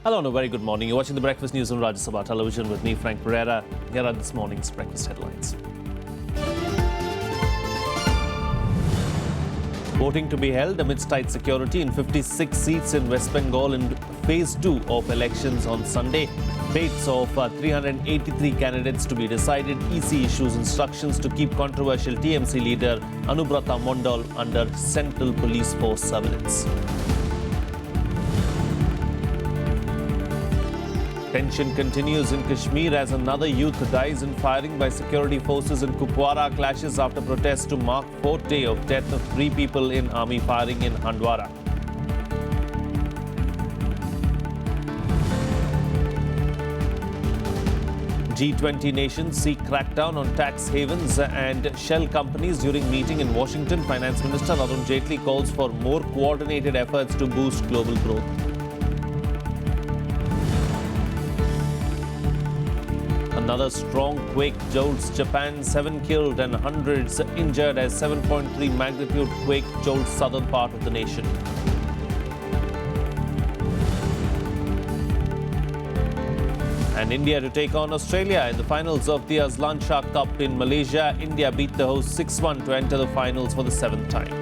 Hello and a very good morning. You're watching the Breakfast News on Rajya Sabha television with me, Frank Pereira. Here are this morning's breakfast headlines. Voting to be held amidst tight security in 56 seats in West Bengal in Phase 2 of elections on Sunday. Fates of 383 candidates to be decided. EC issues instructions to keep controversial TMC leader Anubrata Mondal under Central Police Force surveillance. Tension continues in Kashmir as another youth dies in firing by security forces in Kupwara. Clashes after protests to mark fourth day of death of 3 people in army firing in Handwara. G20 nations seek crackdown on tax havens and shell companies during meeting in Washington. Finance Minister Arun Jaitley calls for more coordinated efforts to boost global growth. Another strong quake jolts Japan, 7 killed and hundreds injured as 7.3 magnitude quake jolts southern part of the nation. And India to take on Australia in the finals of the Azlan Shah Cup in Malaysia. India beat the host 6-1 to enter the finals for the 7th time.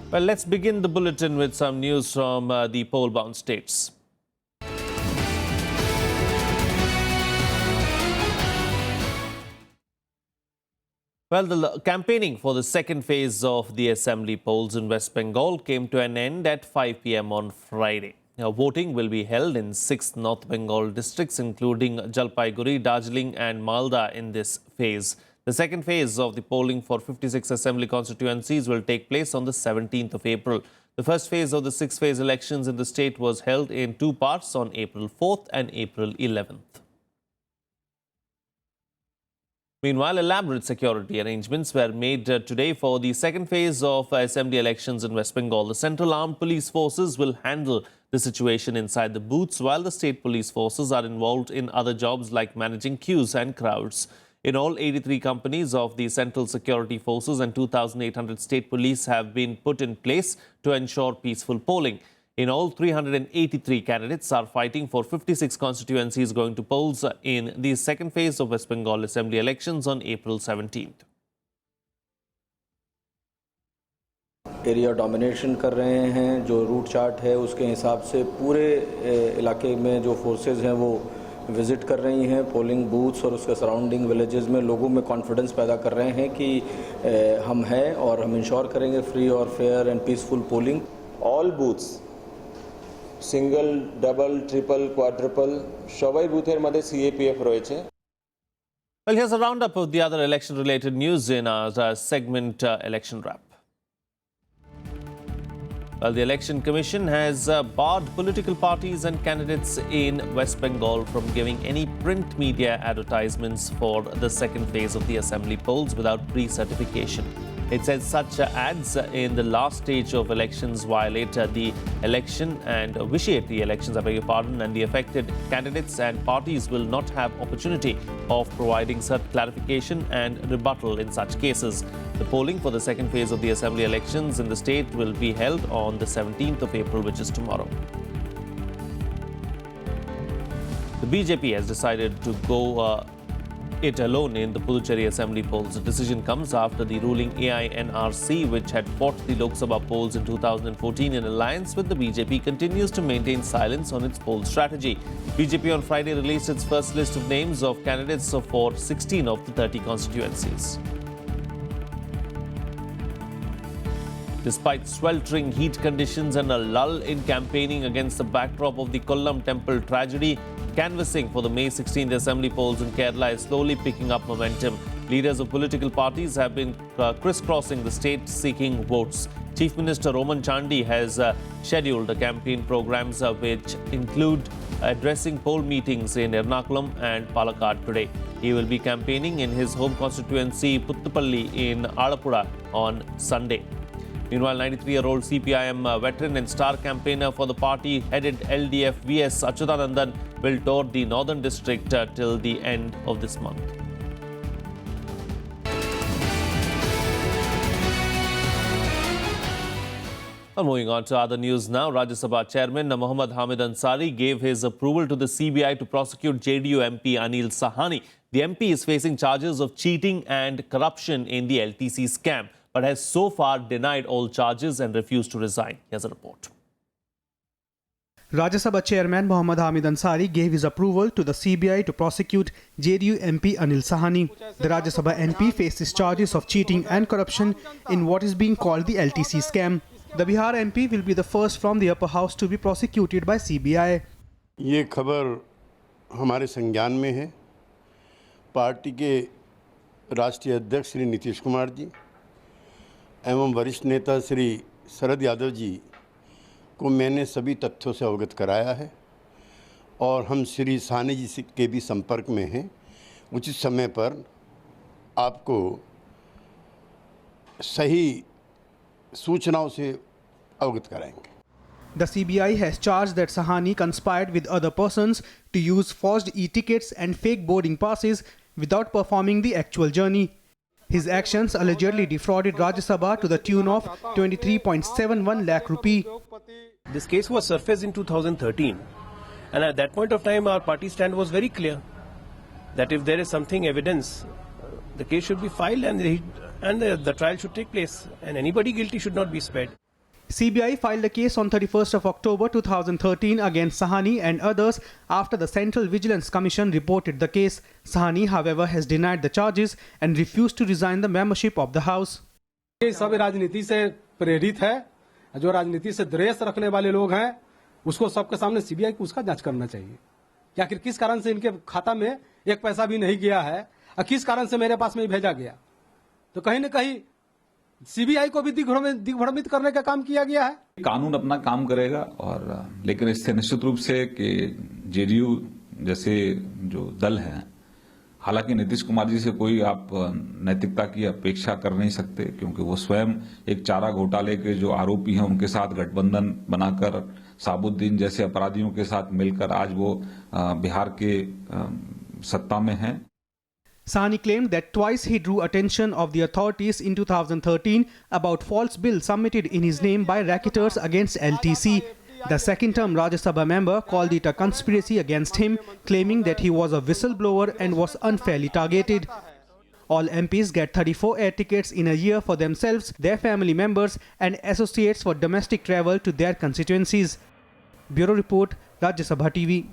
Well, let's begin the bulletin with some news from the poll-bound states. Well, the campaigning for the second phase of the assembly polls in West Bengal came to an end at 5 p.m. on Friday. Now, voting will be held in 6 North Bengal districts, including Jalpaiguri, Darjeeling and Malda in this phase. The second phase of the polling for 56 assembly constituencies will take place on the 17th of April. The first phase of the 6-phase elections in the state was held in 2 parts on April 4th and April 11th. Meanwhile, elaborate security arrangements were made today for the second phase of assembly elections in West Bengal. The Central Armed Police Forces will handle the situation inside the booths, while the state police forces are involved in other jobs like managing queues and crowds. In all, 83 companies of the Central Security Forces and 2,800 state police have been put in place to ensure peaceful polling. In all, 383 candidates are fighting for 56 constituencies going to polls in the second phase of West Bengal Assembly elections on April 17th. Area domination कर रहे हैं, जो route chart है उसके हिसाब से पूरे इलाके में जो फोर्सेस हैं वो विजिट कर रही हैं, पोलिंग बूथ्स और उसके सराउंडिंग विलेजेस में लोगों में कॉन्फिडेंस पैदा कर रहे हैं कि हम हैं और हम इंश्योर करेंगे फ्री और fair and peaceful polling. All booths single double triple quadruple সবাই বুথের মধ্যে সিএপিএফ রয়েছে. Well, here's a roundup of the other election related news in our segment Election Wrap. Well, the Election Commission has barred political parties and candidates in West Bengal from giving any print media advertisements for the second phase of the assembly polls without pre-certification. It says such ads in the last stage of elections violate the election and vitiate the elections, I beg your pardon, and the affected candidates and parties will not have opportunity of providing such clarification and rebuttal in such cases. The polling for the second phase of the assembly elections in the state will be held on the 17th of April, which is tomorrow. The BJP has decided to go it alone in the Puducherry assembly polls. The decision comes after the ruling AINRC, which had fought the Lok Sabha polls in 2014 in alliance with the BJP, continues to maintain silence on its poll strategy. BJP on Friday released its first list of names of candidates for 16 of the 30 constituencies. Despite sweltering heat conditions and a lull in campaigning against the backdrop of the Kollam temple tragedy, canvassing for the May 16th assembly polls in Kerala is slowly picking up momentum. Leaders of political parties have been crisscrossing the state seeking votes. Chief Minister Roman Chandi has scheduled campaign programs which include addressing poll meetings in Ernakulam and Palakkad today. He will be campaigning in his home constituency Puttupalli in Alappuzha on Sunday. Meanwhile, 93-year-old CPIM veteran and star campaigner for the party-headed LDF VS Achyutanandan will tour the northern district till the end of this month. Well, moving on to other news now, Rajya Sabha Chairman Mohammad Hamid Ansari gave his approval to the CBI to prosecute JDU MP Anil Sahani. The MP is facing charges of cheating and corruption in the LTC scam, but has so far denied all charges and refused to resign. Here's a report. Rajya Sabha Chairman Mohammad Hamid Ansari gave his approval to the CBI to prosecute JDU MP Anil Sahani. The Rajya Sabha MP faces charges of cheating and corruption in what is being called the LTC scam. The Bihar MP will be the first from the upper house to be prosecuted by CBI. ये खबर हमारे संज्ञान में है। Party के राष्ट्रीय अध्यक्ष श्री नीतीश कुमार जी एवं वरिष्ठ नेता श्री शरद यादव जी को मैंने सभी तथ्यों से अवगत कराया है और हम श्री साहनी जी के भी संपर्क में हैं। उचित समय पर आपको सही सूचनाओं से अवगत कराएंगे। The CBI has charged that Sahani conspired with other persons to use forged e-tickets and fake boarding passes without performing the actual journey. His actions allegedly defrauded Rajya Sabha to the tune of 23.71 lakh rupee. This case was surfaced in 2013, and at that point of time our party stand was very clear that if there is something evidence, the case should be filed and the trial should take place, and anybody guilty should not be spared. CBI filed a case on 31st of October 2013 against Sahani and others after the Central Vigilance Commission reported the case. Sahani, however, has denied the charges and refused to resign the membership of the House. ये सब राजनीति से प्रेरित है। जो राजनीति से द्वेष रखने वाले लोग हैं, उसको सबके सामने सीबीआई को उसका जांच करना चाहिए कि आखिर किस कारण से इनके खाता में एक पैसा भी नहीं गया है और किस कारण से मेरे पास में भेजा गया। तो कहीं न कहीं सीबीआई को भी दिग्भ्रमित करने का काम किया गया है। कानून अपना काम करेगा और लेकिन इससे निश्चित रूप से कि जेडीयू जैसे जो दल है, हालांकि नीतीश कुमार जी से कोई आप नैतिकता की अपेक्षा कर नहीं सकते क्योंकि वो स्वयं एक चारा घोटाले के जो आरोपी हैं उनके साथ गठबंधन बनाकर साबुद्दीन जैसे अपराधियों के साथ मिलकर आज वो बिहार के सत्ता में हैं। Sahani claimed that twice he drew attention of the authorities in 2013 about false bills submitted in his name by racketeers against LTC. The second-term Rajya Sabha member called it a conspiracy against him, claiming that he was a whistleblower and was unfairly targeted. All MPs get 34 air tickets in a year for themselves, their family members and associates for domestic travel to their constituencies. Bureau Report, Rajya Sabha TV.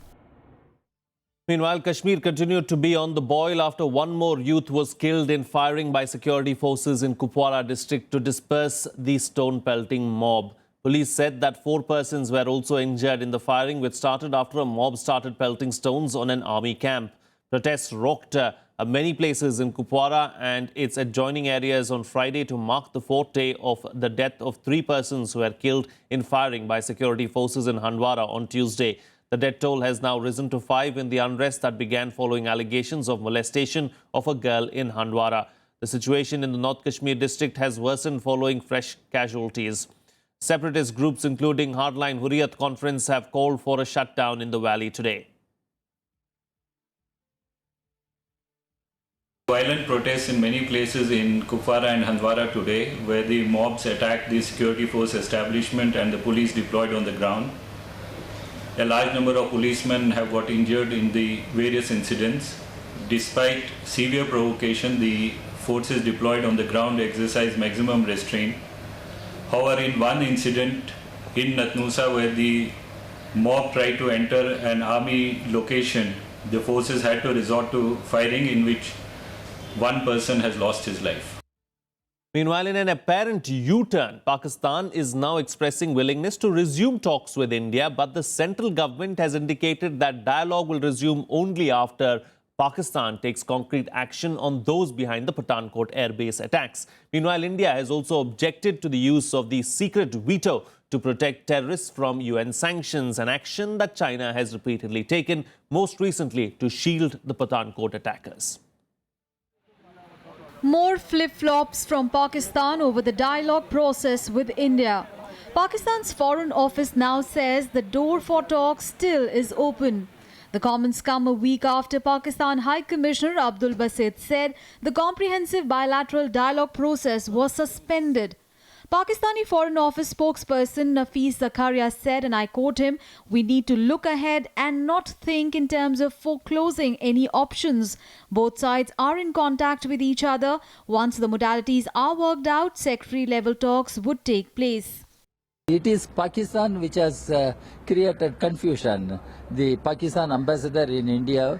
Meanwhile, Kashmir continued to be on the boil after one more youth was killed in firing by security forces in Kupwara district to disperse the stone-pelting mob. Police said that 4 persons were also injured in the firing, which started after a mob started pelting stones on an army camp. Protests rocked many places in Kupwara and its adjoining areas on Friday to mark the 4th day of the death of 3 persons who were killed in firing by security forces in Handwara on Tuesday. The death toll has now risen to 5 in the unrest that began following allegations of molestation of a girl in Handwara. The situation in the North Kashmir district has worsened following fresh casualties. Separatist groups including Hardline Hurriyat Conference have called for a shutdown in the valley today. Violent protests in many places in Kupwara and Handwara today, where the mobs attacked the security force establishment and the police deployed on the ground. A large number of policemen have got injured in the various incidents. Despite severe provocation, the forces deployed on the ground exercised maximum restraint. However, in one incident in Natnusa, where the mob tried to enter an army location, the forces had to resort to firing, in which one person has lost his life. Meanwhile, in an apparent U-turn, Pakistan is now expressing willingness to resume talks with India, but the central government has indicated that dialogue will resume only after Pakistan takes concrete action on those behind the Pathankot airbase attacks. Meanwhile, India has also objected to the use of the secret veto to protect terrorists from UN sanctions, an action that China has repeatedly taken, most recently to shield the Pathankot attackers. More flip-flops from Pakistan over the dialogue process with India. Pakistan's Foreign Office now says the door for talks still is open. The comments come a week after Pakistan High Commissioner Abdul Basit said the comprehensive bilateral dialogue process was suspended. Pakistani Foreign Office spokesperson Nafees Zakaria said, and I quote him, "We need to look ahead and not think in terms of foreclosing any options. Both sides are in contact with each other. Once the modalities are worked out, secretary-level talks would take place." It is Pakistan which has created confusion. The Pakistan ambassador in India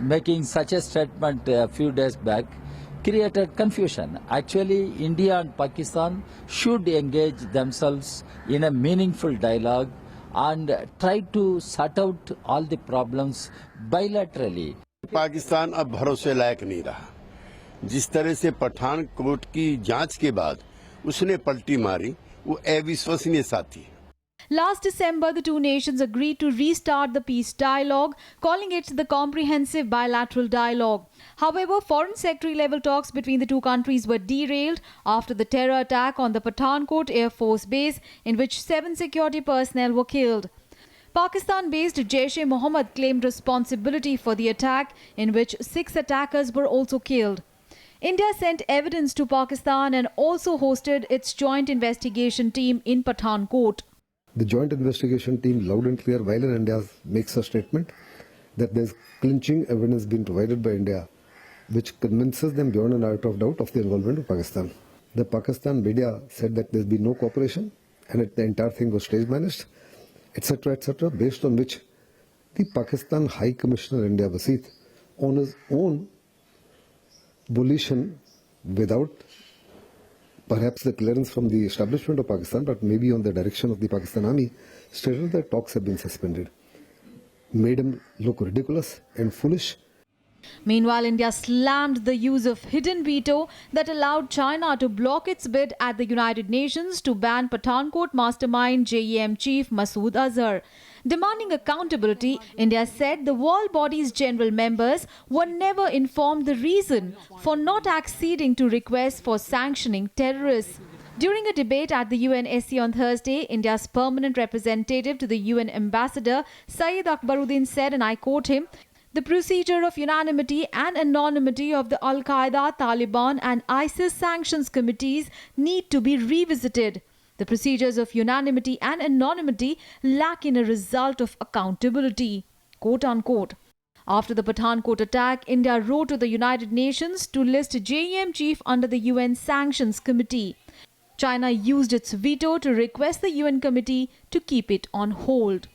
making such a statement a few days back created confusion. Actually, India and Pakistan should engage themselves in a meaningful dialogue and try to sort out all the problems bilaterally. Pakistan अब भरोसे लायक नहीं रहा। जिस तरह से पठानकोट की जांच के बाद उसने पलटी मारी, वो अविश्वसनीय साथी है। Last December, the two nations agreed to restart the peace dialogue, calling it the Comprehensive Bilateral Dialogue. However, Foreign Secretary-level talks between the two countries were derailed after the terror attack on the Pathankot Air Force Base, in which 7 security personnel were killed. Pakistan-based Jaish-e-Mohammed claimed responsibility for the attack, in which 6 attackers were also killed. India sent evidence to Pakistan and also hosted its joint investigation team in Pathankot. The joint investigation team loud and clear while in India makes a statement that there is clinching evidence being provided by India which convinces them beyond a doubt of the involvement of Pakistan. The Pakistan media said that there has been no cooperation and the entire thing was stage managed, etc., based on which the Pakistan High Commissioner India Wasit, on his own volition, without perhaps the clearance from the establishment of Pakistan, but maybe on the direction of the Pakistan Army, stated that talks have been suspended. Made him look ridiculous and foolish. Meanwhile, India slammed the use of hidden veto that allowed China to block its bid at the United Nations to ban Pathankot mastermind JEM chief Masood Azhar. Demanding accountability, India said the world body's general members were never informed the reason for not acceding to requests for sanctioning terrorists. During a debate at the UNSC on Thursday, India's permanent representative to the UN ambassador Syed Akbaruddin said, and I quote him, "The procedure of unanimity and anonymity of the Al-Qaeda, Taliban and ISIS sanctions committees need to be revisited. The procedures of unanimity and anonymity lack in a result of accountability," quote unquote. After the Pathankot attack, India wrote to the United Nations to list JEM chief under the UN Sanctions Committee. China used its veto to request the UN committee to keep it on hold.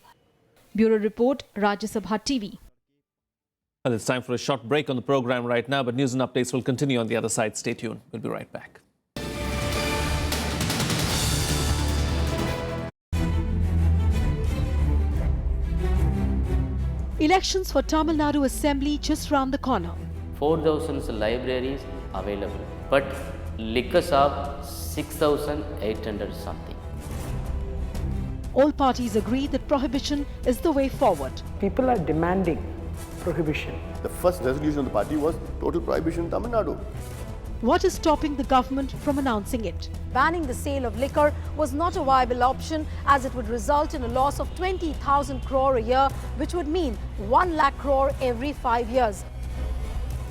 Bureau Report, Rajya Sabha TV. Well, it's time for a short break on the program right now, but news and updates will continue on the other side. Stay tuned. We'll be right back. Elections for Tamil Nadu Assembly just round the corner. 4,000 libraries available, but liquors are 6,800 something. All parties agree that prohibition is the way forward. People are demanding prohibition. The first resolution of the party was total prohibition in Tamil Nadu. What is stopping the government from announcing it? Banning the sale of liquor was not a viable option, as it would result in a loss of 20,000 crore a year, which would mean 1 lakh crore every 5 years.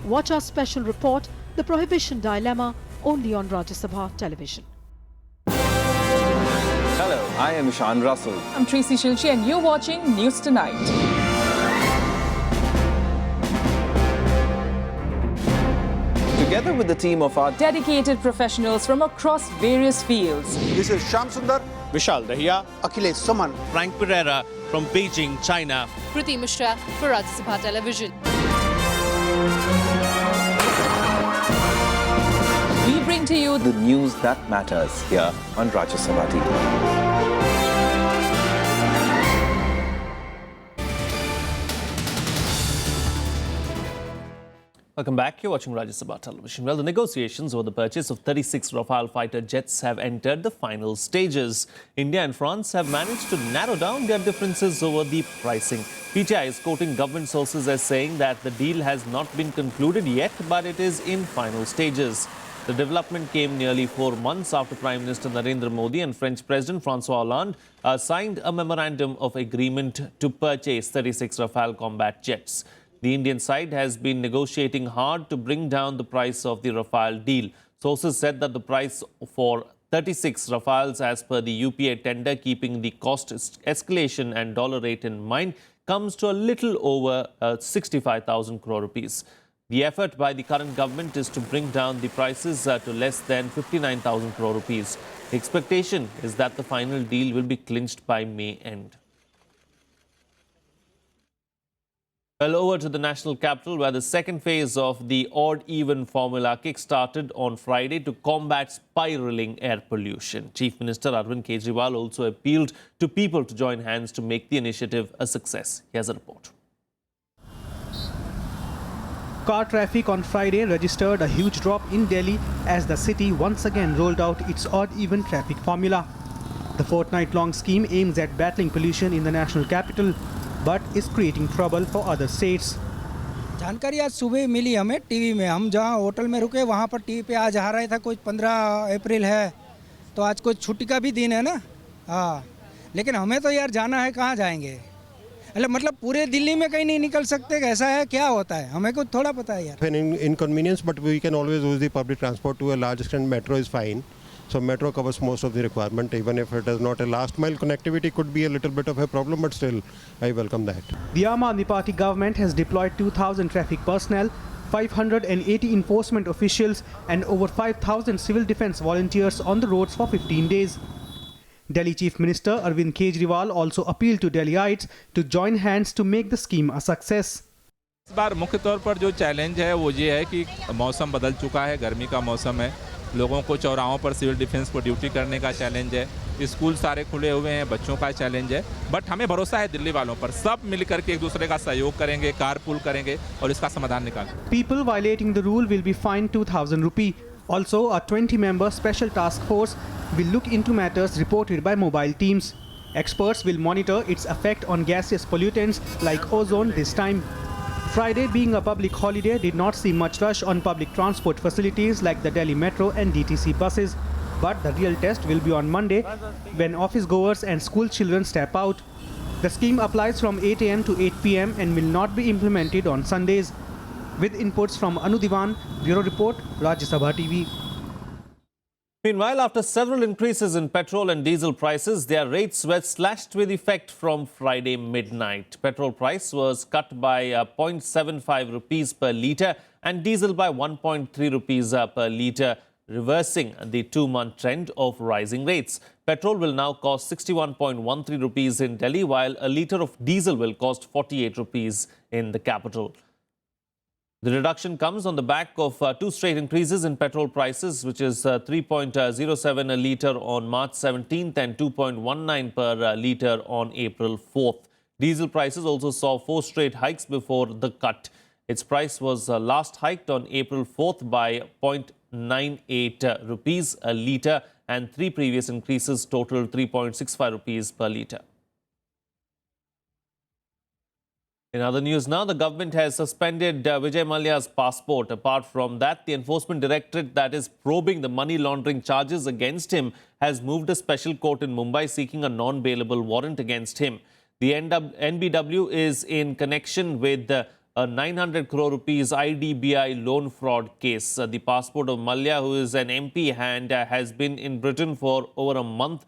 Watch our special report, The Prohibition Dilemma, only on Rajya Sabha television. Hello, I am Ishan Russell. I'm Tracy Shilchi and you're watching News Tonight. Together with the team of our dedicated professionals from across various fields. This is Shyam Sundar, Vishal Dahiya, Akhilesh Suman, Frank Pereira from Beijing, China. Kriti Mishra for Rajya Sabha Television. We bring to you the news that matters here on Rajya Sabha TV. Welcome back. You're watching Rajya Sabha Television. Well, the negotiations over the purchase of 36 Rafale fighter jets have entered the final stages. India and France have managed to narrow down their differences over the pricing. PTI is quoting government sources as saying that the deal has not been concluded yet, but it is in final stages. The development came nearly 4 months after Prime Minister Narendra Modi and French President François Hollande signed a memorandum of agreement to purchase 36 Rafale combat jets. The Indian side has been negotiating hard to bring down the price of the Rafale deal. Sources said that the price for 36 Rafales as per the UPA tender, keeping the cost escalation and dollar rate in mind, comes to a little over 65,000 crore rupees. The effort by the current government is to bring down the prices to less than 59,000 crore rupees. The expectation is that the final deal will be clinched by May end. Well, over to the national capital, where the second phase of the odd-even formula kick-started on Friday to combat spiralling air pollution. Chief Minister Arvind Kejriwal also appealed to people to join hands to make the initiative a success. Here's a report. Car traffic on Friday registered a huge drop in Delhi as the city once again rolled out its odd-even traffic formula. The fortnight-long scheme aims at battling pollution in the national capital, but is creating trouble for other states. जानकारी आज सुबह मिली हमें TV में। हम जहां hotel में रुके वहां पर टीवी पे आज आ रहा था कुछ 15 अप्रैल है, तो आज कुछ छुट्टी का भी दिन है ना। हाँ, लेकिन हमें तो यार जाना है, कहाँ जाएंगे? मतलब पूरे दिल्ली में कहीं नहीं निकल सकते, ऐसा है क्या होता है? हमें कुछ थोड़ा पता है यार। Inconvenience, but we can always use the public transport to a large extent. Metro is fine. So metro covers most of the requirement, even if it is not a last mile connectivity could be a little bit of a problem, but still I welcome that. The Aam Aadmi Party government has deployed 2,000 traffic personnel, 580 enforcement officials and over 5,000 civil defence volunteers on the roads for 15 days. Delhi Chief Minister Arvind Kejriwal also appealed to Delhiites to join hands to make the scheme a success. इस बार मुख्य तौर पर जो challenge है वो ये है कि मौसम बदल चुका है, गर्मी का मौसम है, लोगों को चौराहों पर सिविल डिफेंस को ड्यूटी करने का चैलेंज है, स्कूल सारे खुले हुए हैं, बच्चों का चैलेंज है, बट हमें भरोसा है दिल्ली वालों पर, सब मिलकर के एक दूसरे का सहयोग करेंगे, कारपूल करेंगे और इसका समाधान निकालेंगे। People violating the rule will be fined 2,000 rupee. Also, a 20-member special task force will look into matters reported by mobile teams. Experts will monitor its effect on gaseous pollutants like ozone this time. Friday, being a public holiday, did not see much rush on public transport facilities like the Delhi Metro and DTC buses. But the real test will be on Monday, when office goers and school children step out. The scheme applies from 8 a.m. to 8 p.m. and will not be implemented on Sundays. With inputs from Anu Diwan, Bureau Report, Rajya Sabha TV. Meanwhile, after several increases in petrol and diesel prices, their rates were slashed with effect from Friday midnight. Petrol price was cut by 0.75 rupees per litre and diesel by 1.3 rupees per litre, reversing the two-month trend of rising rates. Petrol will now cost 61.13 rupees in Delhi, while a litre of diesel will cost 48 rupees in the capital. The reduction comes on the back of two straight increases in petrol prices, which is 3.07 a litre on March 17th and 2.19 per litre on April 4th. Diesel prices also saw four straight hikes before the cut. Its price was last hiked on April 4th by 0.98 rupees a litre, and three previous increases totaled 3.65 rupees per litre. In other news now, the government has suspended Vijay Mallya's passport. Apart from that, the Enforcement Directorate that is probing the money laundering charges against him has moved a special court in Mumbai seeking a non-bailable warrant against him. The NBW is in connection with a 900 crore rupees IDBI loan fraud case. The passport of Mallya, who is an MP and has been in Britain for over a month,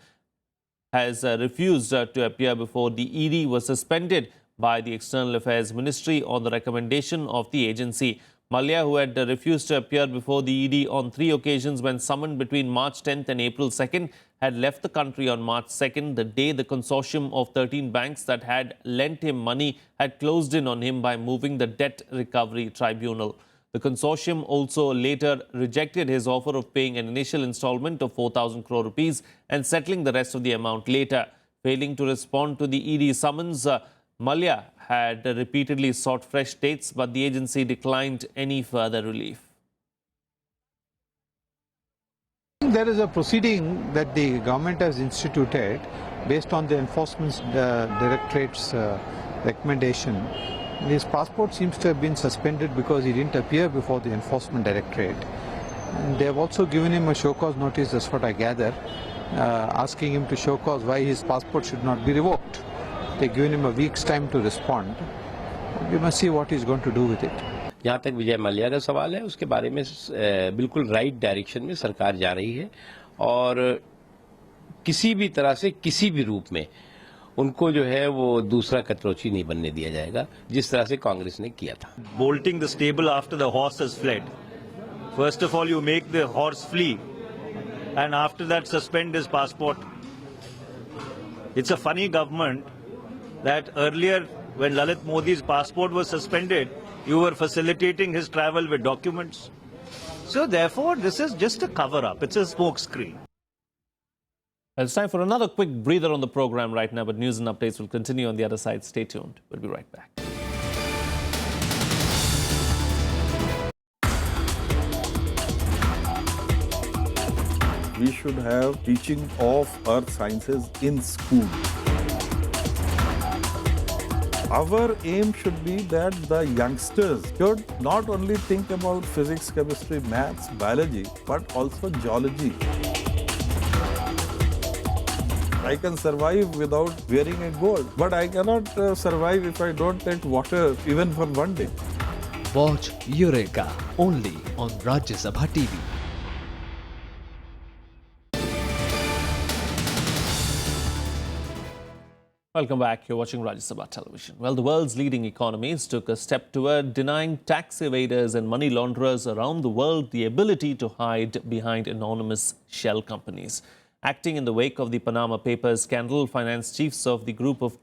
has refused to appear before the ED, was suspended by the External Affairs Ministry on the recommendation of the agency. Mallya, who had refused to appear before the ED on 3 occasions when summoned between March 10th and April 2nd, had left the country on March 2nd, the day the consortium of 13 banks that had lent him money had closed in on him by moving the Debt Recovery Tribunal. The consortium also later rejected his offer of paying an initial installment of 4,000 crore rupees and settling the rest of the amount later. Failing to respond to the ED summons, Mallya had repeatedly sought fresh dates, but the agency declined any further relief. There is a proceeding that the government has instituted based on the Enforcement Directorate's recommendation. His passport seems to have been suspended because he didn't appear before the Enforcement Directorate. And they have also given him a show cause notice, that's what I gather, asking him to show cause why his passport should not be revoked. They've given him a week's time to respond. We must see what he's going to do with it. जहाँ तक विजय माल्या का सवाल है, उसके बारे में बिल्कुल right direction में सरकार जा रही है और किसी भी तरह से किसी भी रूप में उनको जो है वो दूसरा कटरोची नहीं बनने दिया जाएगा, जिस तरह से कांग्रेस ने किया था. Bolting the stable after the horse has fled. First of all, you make the horse flee, and after that suspend his passport. It's a funny government that earlier, when Lalit Modi's passport was suspended, you were facilitating his travel with documents. So therefore, this is just a cover-up. It's a smokescreen. It's time for another quick breather on the program right now, but news and updates will continue on the other side. Stay tuned. We'll be right back. We should have teaching of earth sciences in school. Our aim should be that the youngsters should not only think about physics, chemistry, maths, biology, but also geology. I can survive without wearing a gold, but I cannot survive if I don't take water even for one day. Watch Eureka only on Rajya Sabha TV. Welcome back. You're watching Rajya Sabha television. Well, the world's leading economies took a step toward denying tax evaders and money launderers around the world the ability to hide behind anonymous shell companies. Acting in the wake of the Panama Papers scandal, finance chiefs of the Group of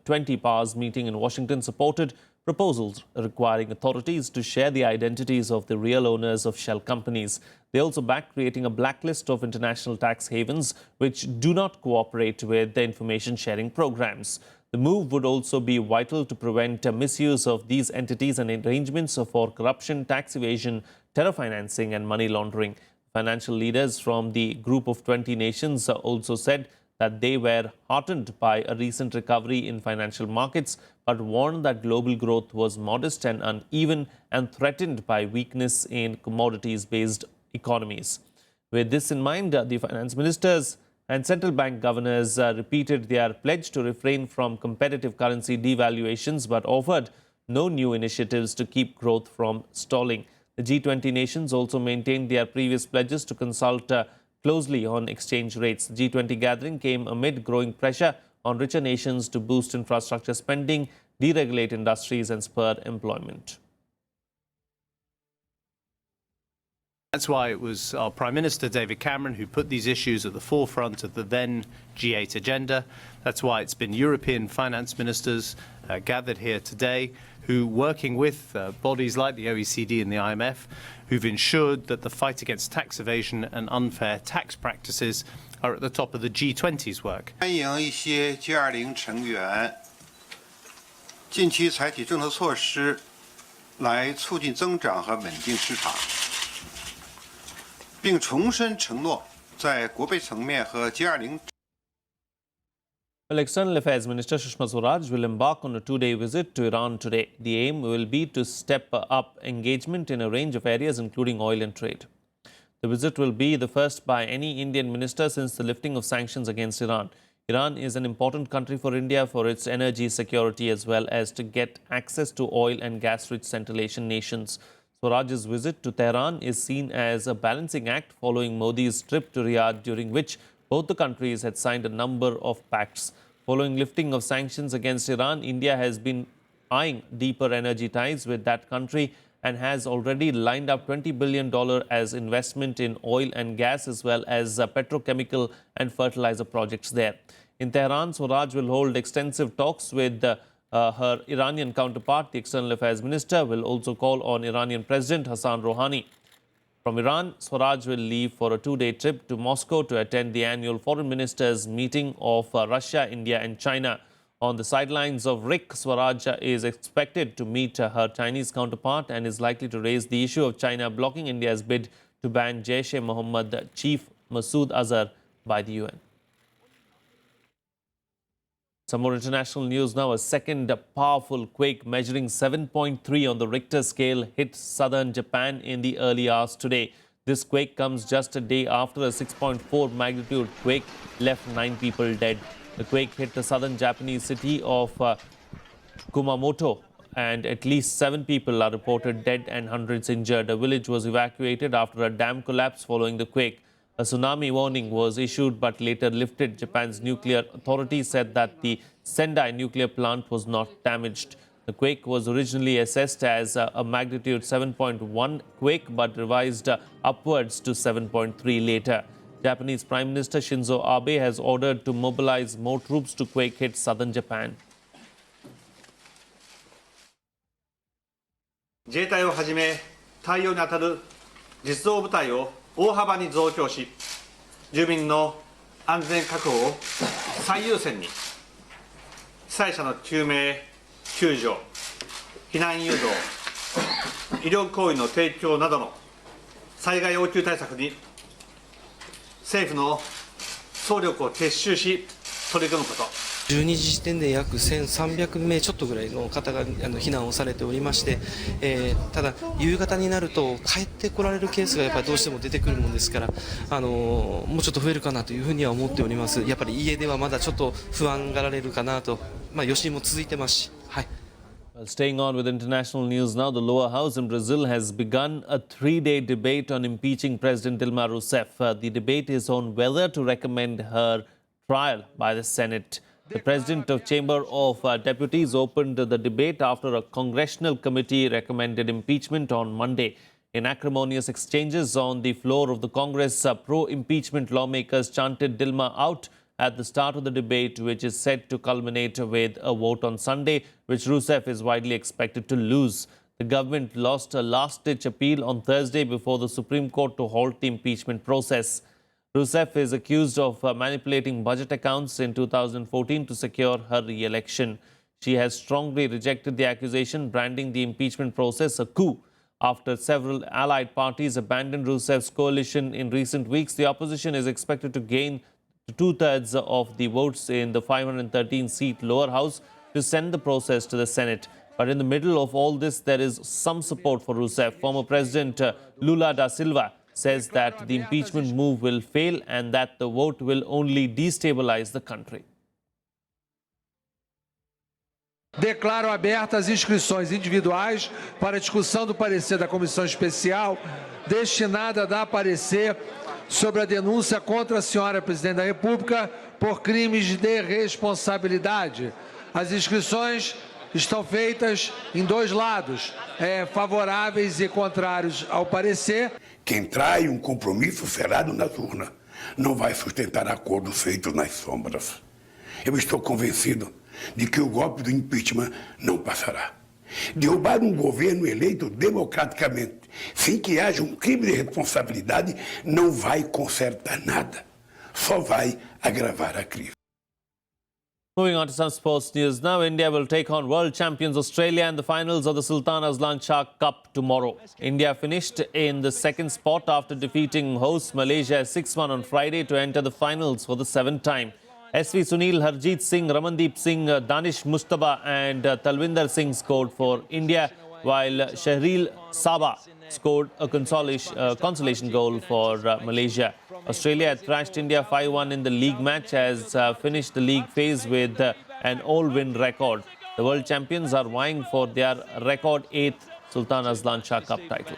20 Powers meeting in Washington supported proposals requiring authorities to share the identities of the real owners of shell companies. They also backed creating a blacklist of international tax havens which do not cooperate with the information sharing programs. The move would also be vital to prevent misuse of these entities and arrangements for corruption, tax evasion, terror financing and money laundering. Financial leaders from the Group of 20 nations also said that they were heartened by a recent recovery in financial markets, but warned that global growth was modest and uneven and threatened by weakness in commodities-based economies. With this in mind, the finance ministers and central bank governors repeated their pledge to refrain from competitive currency devaluations, but offered no new initiatives to keep growth from stalling. The G20 nations also maintained their previous pledges to consult closely on exchange rates. The G20 gathering came amid growing pressure on richer nations to boost infrastructure spending, deregulate industries and spur employment. That's why it was our Prime Minister, David Cameron, who put these issues at the forefront of the then G8 agenda. That's why it's been European finance ministers gathered here today who, working with bodies like the OECD and the IMF, who've ensured that the fight against tax evasion and unfair tax practices are at the top of the G20's work. 欢迎一些 G20 成员近期采取政策措施，来促进增长和稳定市场，并重申承诺，在国备层面和 G20。 Well, External Affairs Minister Sushma Swaraj will embark on a two-day visit to Iran today. The aim will be to step up engagement in a range of areas, including oil and trade. The visit will be the first by any Indian minister since the lifting of sanctions against Iran. Iran is an important country for India for its energy security as well as to get access to oil and gas-rich Central Asian nations. Swaraj's visit to Tehran is seen as a balancing act following Modi's trip to Riyadh, during which both the countries had signed a number of pacts. Following lifting of sanctions against Iran, India has been eyeing deeper energy ties with that country and has already lined up $20 billion as investment in oil and gas as well as petrochemical and fertilizer projects there. In Tehran, Swaraj will hold extensive talks with her Iranian counterpart. The External Affairs Minister will also call on Iranian President Hassan Rouhani. From Iran, Swaraj will leave for a two-day trip to Moscow to attend the annual foreign ministers meeting of Russia, India and China. On the sidelines of RIC, Swaraj is expected to meet her Chinese counterpart and is likely to raise the issue of China blocking India's bid to ban Jaish-e-Mohammed chief Masood Azhar by the UN. Some more international news now. A second powerful quake measuring 7.3 on the Richter scale hit southern Japan in the early hours today. This quake comes just a day after a 6.4 magnitude quake left 9 people dead. The quake hit the southern Japanese city of Kumamoto, and at least 7 people are reported dead and hundreds injured. A village was evacuated after a dam collapse following the quake. A tsunami warning was issued but later lifted. Japan's nuclear authority said that the Sendai nuclear plant was not damaged. The quake was originally assessed as a magnitude 7.1 quake but revised upwards to 7.3 later. Japanese Prime Minister Shinzo Abe has ordered to mobilize more troops to quake-hit southern Japan. 自衛隊をはじめ対応に当たる実動部隊を大幅に増強し、住民の安全確保を最優先に、被災者の救命救助、避難誘導、医療行為の提供などの災害応急対策に政府の総力を結集し取り組むこと。12時時点で約1300名ちょっとぐらいの方が避難をされておりまして、ただ夕方になると帰ってこられるケースがやっぱりどうしても出てくるものですから、もうちょっと増えるかなというふうには思っております。やっぱり家ではまだちょっと不安がられるかなと、余震も続いてますし、はい。Staying on with international news now, the lower house in Brazil has begun a 3-day debate on impeaching President Dilma Rousseff. The debate is on whether to recommend her trial by the Senate. The President of Chamber of Deputies opened the debate after a congressional committee recommended impeachment on Monday. In acrimonious exchanges on the floor of the Congress, pro-impeachment lawmakers chanted Dilma out at the start of the debate, which is set to culminate with a vote on Sunday, which Rousseff is widely expected to lose. The government lost a last-ditch appeal on Thursday before the Supreme Court to halt the impeachment process. Rousseff is accused of manipulating budget accounts in 2014 to secure her re-election. She has strongly rejected the accusation, branding the impeachment process a coup. After several allied parties abandoned Rousseff's coalition in recent weeks, the opposition is expected to gain two-thirds of the votes in the 513-seat lower house to send the process to the Senate. But in the middle of all this, there is some support for Rousseff. Former President Lula da Silva says that the impeachment move will fail and that the vote will only destabilize the country. Declaro abertas inscrições individuais para discussão do parecer da Comissão Especial destinada a dar parecer sobre a denúncia contra a senhora Presidente da República por crimes de responsabilidade. As inscrições estão feitas em dois lados, favoráveis e contrários ao parecer. Quem trai compromisso selado nas urnas não vai sustentar acordos feitos nas sombras. Eu estou convencido de que o golpe do impeachment não passará. Derrubar governo eleito democraticamente, sem que haja crime de responsabilidade, não vai consertar nada. Só vai agravar a crise. Moving on to some sports news now, India will take on world champions Australia in the finals of the Sultan Azlan Shah Cup tomorrow. India finished in the second spot after defeating hosts Malaysia 6-1 on Friday to enter the finals for the seventh time. SV Sunil, Harjeet Singh, Ramandeep Singh, Danish Mustaba and Talwinder Singh scored for India, while Shahril Sabha scored a consolation goal for Malaysia. Australia had thrashed India 5-1 in the league match, has finished the league phase with an all-win record. The world champions are vying for their record 8th Sultan Azlan Shah Cup title.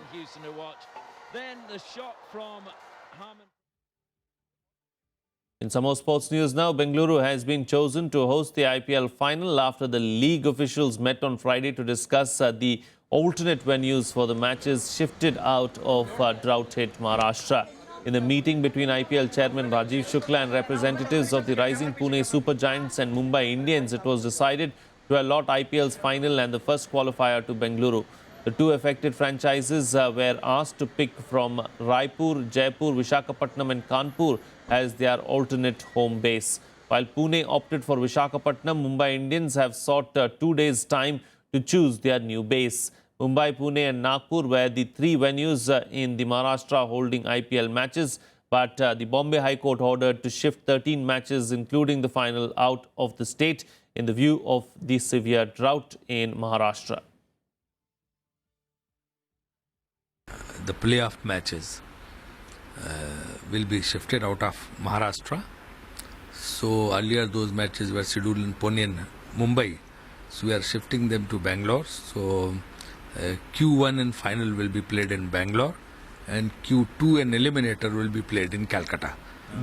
In some more sports news now, Bengaluru has been chosen to host the IPL final after the league officials met on Friday to discuss the alternate venues for the matches shifted out of drought-hit Maharashtra. In the meeting between IPL chairman Rajiv Shukla and representatives of the rising Pune Super Giants and Mumbai Indians, it was decided to allot IPL's final and the first qualifier to Bengaluru. The two affected franchises were asked to pick from Raipur, Jaipur, Visakhapatnam and Kanpur as their alternate home base. While Pune opted for Visakhapatnam, Mumbai Indians have sought 2 days' time to choose their new base. Mumbai, Pune and Nagpur were the three venues in the Maharashtra holding IPL matches, but the Bombay High Court ordered to shift 13 matches, including the final, out of the state in the view of the severe drought in Maharashtra. The playoff matches will be shifted out of Maharashtra. So earlier those matches were scheduled in Pune and Mumbai. So we are shifting them to Bangalore. So Q1 and final will be played in Bangalore and Q2 and eliminator will be played in Calcutta.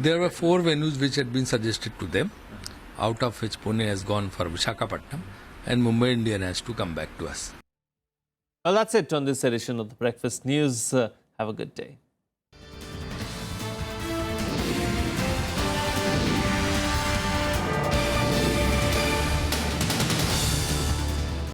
There were 4 venues which had been suggested to them, out of which Pune has gone for Visakhapatnam and Mumbai Indian has to come back to us. Well, that's it on this edition of the Breakfast News. Have a good day.